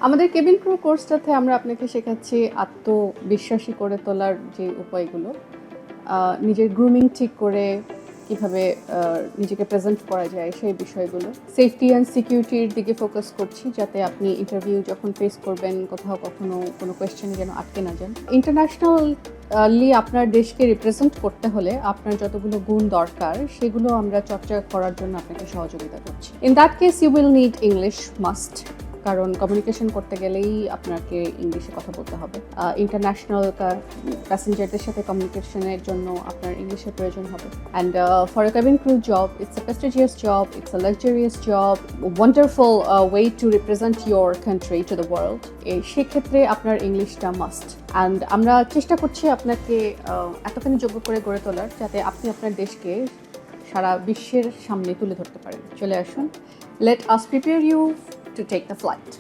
আমাদের cabin crew কোর্সটাতে আমরা আপনাকে শেখাচ্ছি আত্মবিশ্বাসী করে তোলার যে উপায়গুলো, নিজের গ্রুমিং ঠিক করে কিভাবে নিজেকে প্রেজেন্ট করা যায় সেই বিষয়গুলো। সেফটি অ্যান্ড সিকিউরিটির দিকে ফোকাস করছি, যাতে আপনি ইন্টারভিউ যখন ফেস করবেন কোথাও কখনো কোনো কোয়েশ্চেনে যেন আটকে না যান। ইন্টারন্যাশনালি আপনার দেশকে রিপ্রেজেন্ট করতে হলে আপনার যতগুলো গুণ দরকার সেগুলো আমরা চর্চা করার জন্য আপনাকে সহযোগিতা করছি। In that case you will need English must, কারণ কমিউনিকেশন করতে গেলেই আপনাকে ইংলিশে কথা বলতে হবে। ইন্টারন্যাশনাল প্যাসেঞ্জারদের সাথে কমিউনিকেশনের জন্য আপনার ইংলিশের প্রয়োজন হবে। And for a cabin crew job, it's a prestigious job, it's a luxurious job, wonderful way to represent your country to the world. সেক্ষেত্রে আপনার ইংলিশটা মাস্ট। অ্যান্ড আমরা চেষ্টা করছি আপনাকে এতখানি যোগ্য করে গড়ে তোলার, যাতে আপনি আপনার দেশকে সারা বিশ্বের সামনে তুলে ধরতে পারেন। চলে আসুন, let us prepare you to take the flight.